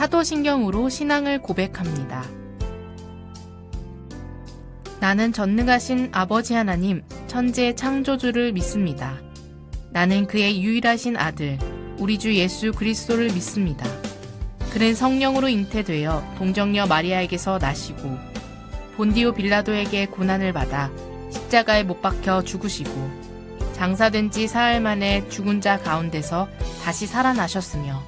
사도신경으로 신앙을 고백합니다. 나는 전능하신 아버지 하나님, 천지의 창조주를 믿습니다. 나는 그의 유일하신 아들, 우리 주 예수 그리스도를 믿습니다. 그는 성령으로 잉태되어 동정녀 마리아에게서 나시고 본디오 빌라도에게 고난을 받아 십자가에 못 박혀 죽으시고 장사된 지 사흘 만에 죽은 자 가운데서 다시 살아나셨으며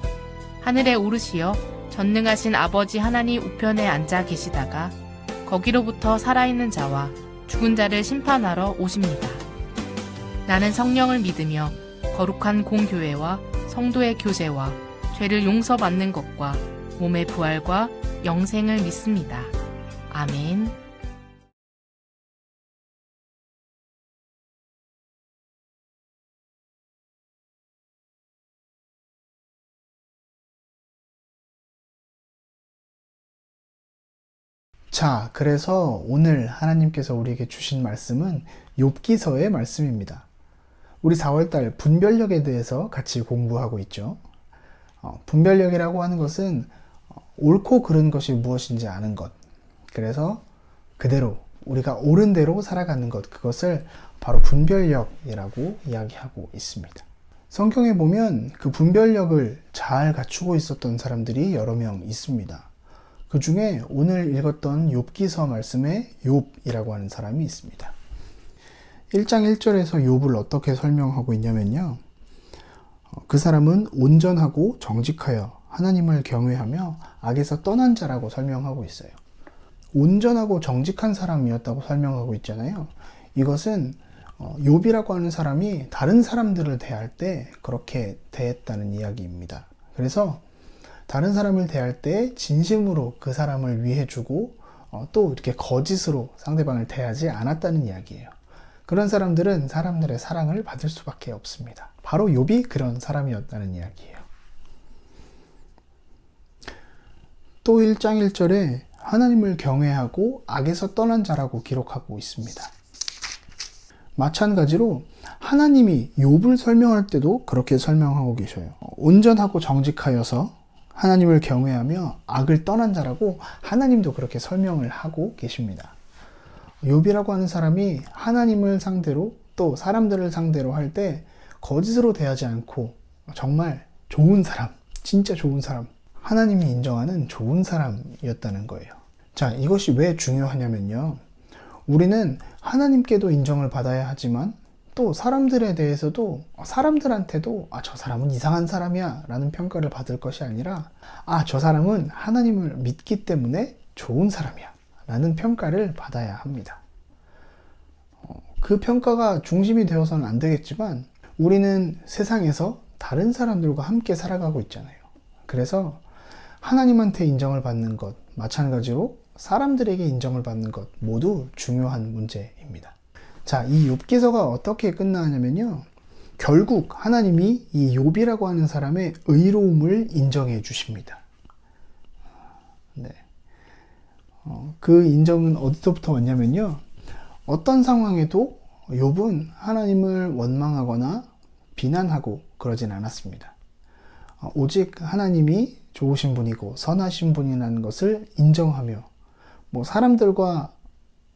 하늘에 오르시어 전능하신 아버지 하나님 우편에 앉아 계시다가 거기로부터 살아있는 자와 죽은 자를 심판하러 오십니다. 나는 성령을 믿으며 거룩한 공교회와 성도의 교제와 죄를 용서받는 것과 몸의 부활과 영생을 믿습니다. 아멘. 자, 그래서 오늘 하나님께서 우리에게 주신 말씀은 욥기서의 말씀입니다. 우리 4월달 분별력에 대해서 같이 공부하고 있죠. 분별력이라고 하는 것은 옳고 그른 것이 무엇인지 아는 것. 그래서 그대로 우리가 옳은 대로 살아가는 것, 그것을 바로 분별력이라고 이야기하고 있습니다. 성경에 보면 그 분별력을 잘 갖추고 있었던 사람들이 여러 명 있습니다. 그 중에 오늘 읽었던 욥기서 말씀에 욥이라고 하는 사람이 있습니다. 1장 1절에서 욥을 어떻게 설명하고 있냐면요. 그 사람은 온전하고 정직하여 하나님을 경외하며 악에서 떠난 자라고 설명하고 있어요. 온전하고 정직한 사람이었다고 설명하고 있잖아요. 이것은 욥이라고 하는 사람이 다른 사람들을 대할 때 그렇게 대했다는 이야기입니다. 그래서 다른 사람을 대할 때 진심으로 그 사람을 위해주고 또 이렇게 거짓으로 상대방을 대하지 않았다는 이야기예요. 그런 사람들은 사람들의 사랑을 받을 수밖에 없습니다. 바로 욥이 그런 사람이었다는 이야기예요. 또 1장 1절에 하나님을 경외하고 악에서 떠난 자라고 기록하고 있습니다. 마찬가지로 하나님이 욥을 설명할 때도 그렇게 설명하고 계셔요. 온전하고 정직하여서 하나님을 경외하며 악을 떠난 자라고 하나님도 그렇게 설명을 하고 계십니다. 욥이라고 하는 사람이 하나님을 상대로 또 사람들을 상대로 할 때 거짓으로 대하지 않고 정말 좋은 사람, 진짜 좋은 사람, 하나님이 인정하는 좋은 사람이었다는 거예요. 자, 이것이 왜 중요하냐면요. 우리는 하나님께도 인정을 받아야 하지만 또 사람들에 대해서도 사람들한테도 저 사람은 이상한 사람이야 라는 평가를 받을 것이 아니라 저 사람은 하나님을 믿기 때문에 좋은 사람이야 라는 평가를 받아야 합니다. 그 평가가 중심이 되어서는 안 되겠지만 우리는 세상에서 다른 사람들과 함께 살아가고 있잖아요. 그래서 하나님한테 인정을 받는 것, 마찬가지로 사람들에게 인정을 받는 것 모두 중요한 문제입니다. 자, 이 욥기서가 어떻게 끝나냐면요. 결국 하나님이 이 욥이라고 하는 사람의 의로움을 인정해 주십니다. 네. 그 인정은 어디서부터 왔냐면요. 어떤 상황에도 욥은 하나님을 원망하거나 비난하고 그러진 않았습니다. 오직 하나님이 좋으신 분이고 선하신 분이라는 것을 인정하며 사람들과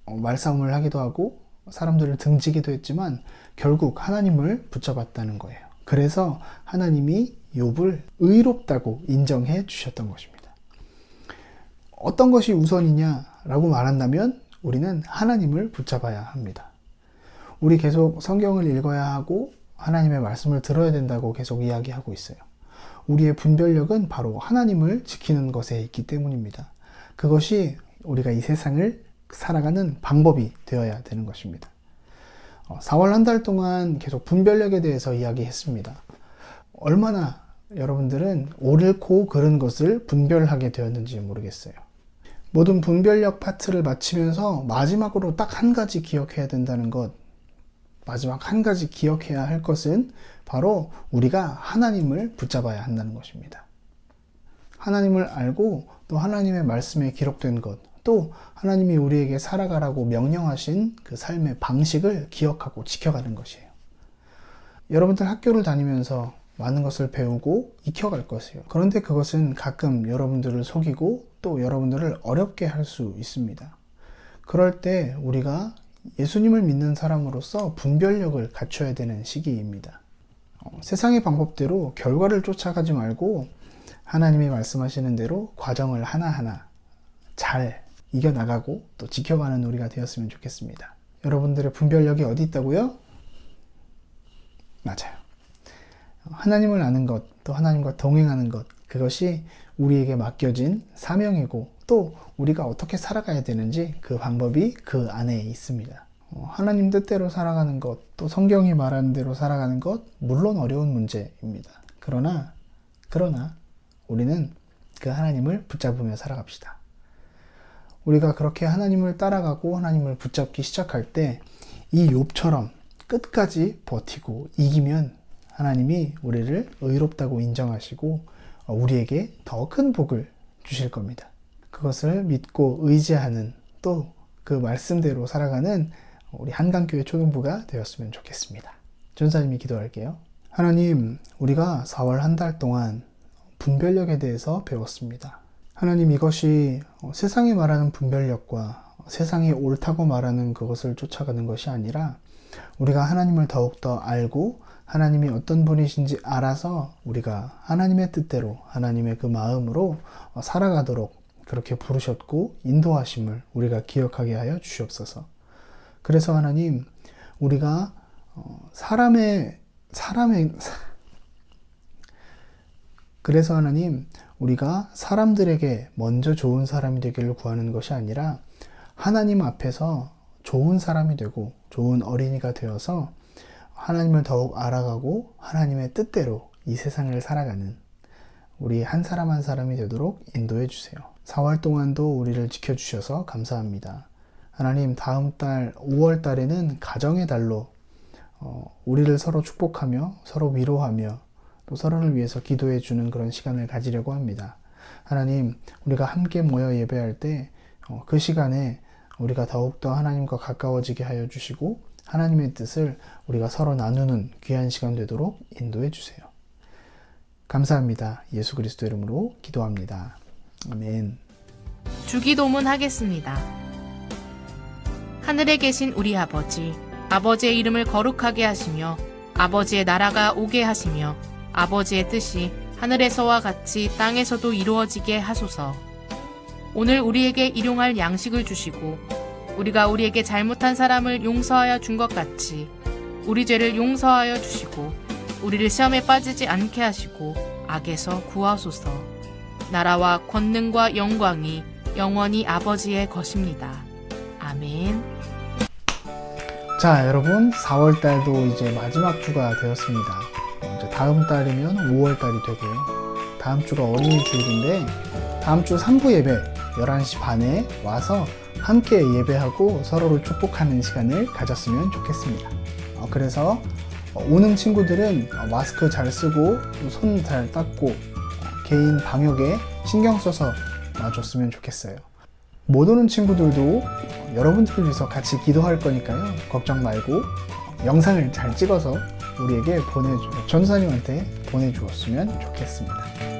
말싸움을 하기도 하고 사람들을 등지기도 했지만 결국 하나님을 붙잡았다는 거예요. 그래서 하나님이 욥을 의롭다고 인정해 주셨던 것입니다. 어떤 것이 우선이냐라고 말한다면 우리는 하나님을 붙잡아야 합니다. 우리 계속 성경을 읽어야 하고 하나님의 말씀을 들어야 된다고 계속 이야기하고 있어요. 우리의 분별력은 바로 하나님을 지키는 것에 있기 때문입니다. 그것이 우리가 이 세상을 살아가는 방법이 되어야 되는 것입니다. 4월 한 달 동안 계속 분별력에 대해서 이야기했습니다. 얼마나 여러분들은 옳고 그른 것을 분별하게 되었는지 모르겠어요. 모든 분별력 파트를 마치면서 마지막으로 딱 한 가지 기억해야 된다는 것, 마지막 한 가지 기억해야 할 것은 바로 우리가 하나님을 붙잡아야 한다는 것입니다. 하나님을 알고 또 하나님의 말씀에 기록된 것, 또 하나님이 우리에게 살아가라고 명령하신 그 삶의 방식을 기억하고 지켜가는 것이에요. 여러분들 학교를 다니면서 많은 것을 배우고 익혀갈 것이에요. 그런데 그것은 가끔 여러분들을 속이고 또 여러분들을 어렵게 할 수 있습니다. 그럴 때 우리가 예수님을 믿는 사람으로서 분별력을 갖춰야 되는 시기입니다. 세상의 방법대로 결과를 쫓아가지 말고 하나님이 말씀하시는 대로 과정을 하나하나 잘 이겨나가고 또 지켜가는 우리가 되었으면 좋겠습니다. 여러분들의 분별력이 어디 있다고요? 맞아요. 하나님을 아는 것, 또 하나님과 동행하는 것, 그것이 우리에게 맡겨진 사명이고 또 우리가 어떻게 살아가야 되는지 그 방법이 그 안에 있습니다. 하나님 뜻대로 살아가는 것, 또 성경이 말하는 대로 살아가는 것, 물론 어려운 문제입니다. 그러나 우리는 그 하나님을 붙잡으며 살아갑시다. 우리가 그렇게 하나님을 따라가고 하나님을 붙잡기 시작할 때 이 욥처럼 끝까지 버티고 이기면 하나님이 우리를 의롭다고 인정하시고 우리에게 더 큰 복을 주실 겁니다. 그것을 믿고 의지하는 또 그 말씀대로 살아가는 우리 한강교회 초등부가 되었으면 좋겠습니다. 전사님이 기도할게요. 하나님, 우리가 4월 한 달 동안 분별력에 대해서 배웠습니다. 하나님, 이것이 세상이 말하는 분별력과 세상이 옳다고 말하는 그것을 쫓아가는 것이 아니라 우리가 하나님을 더욱더 알고 하나님이 어떤 분이신지 알아서 우리가 하나님의 뜻대로 하나님의 그 마음으로 살아가도록 그렇게 부르셨고 인도하심을 우리가 기억하게 하여 주시옵소서. 그래서 하나님, 우리가 그래서 하나님, 우리가 사람들에게 먼저 좋은 사람이 되기를 구하는 것이 아니라 하나님 앞에서 좋은 사람이 되고 좋은 어린이가 되어서 하나님을 더욱 알아가고 하나님의 뜻대로 이 세상을 살아가는 우리 한 사람 한 사람이 되도록 인도해 주세요. 4월 동안도 우리를 지켜주셔서 감사합니다. 하나님, 다음 달 5월 달에는 가정의 달로 우리를 서로 축복하며 서로 위로하며 또 서로를 위해서 기도해 주는 그런 시간을 가지려고 합니다. 하나님, 우리가 함께 모여 예배할 때 그 시간에 우리가 더욱더 하나님과 가까워지게 하여 주시고 하나님의 뜻을 우리가 서로 나누는 귀한 시간 되도록 인도해 주세요. 감사합니다. 예수 그리스도 이름으로 기도합니다. 아멘. 주기도문 하겠습니다. 하늘에 계신 우리 아버지, 아버지의 이름을 거룩하게 하시며 아버지의 나라가 오게 하시며 아버지의 뜻이 하늘에서와 같이 땅에서도 이루어지게 하소서. 오늘 우리에게 일용할 양식을 주시고 우리가 우리에게 잘못한 사람을 용서하여 준 것 같이 우리 죄를 용서하여 주시고 우리를 시험에 빠지지 않게 하시고 악에서 구하소서. 나라와 권능과 영광이 영원히 아버지의 것입니다. 아멘. 자, 여러분, 4월 달도 이제 마지막 주가 되었습니다. 이제 다음 달이면 5월 달이 되고요. 다음 주가 어린이 주일인데 다음 주 3부 예배 11시 반에 와서 함께 예배하고 서로를 축복하는 시간을 가졌으면 좋겠습니다. 그래서 오는 친구들은 마스크 잘 쓰고 손 잘 닦고 개인 방역에 신경 써서 와줬으면 좋겠어요. 못 오는 친구들도 여러분들을 위해서 같이 기도할 거니까요. 걱정 말고 영상을 잘 찍어서 우리에게 전사님한테 보내주었으면 좋겠습니다.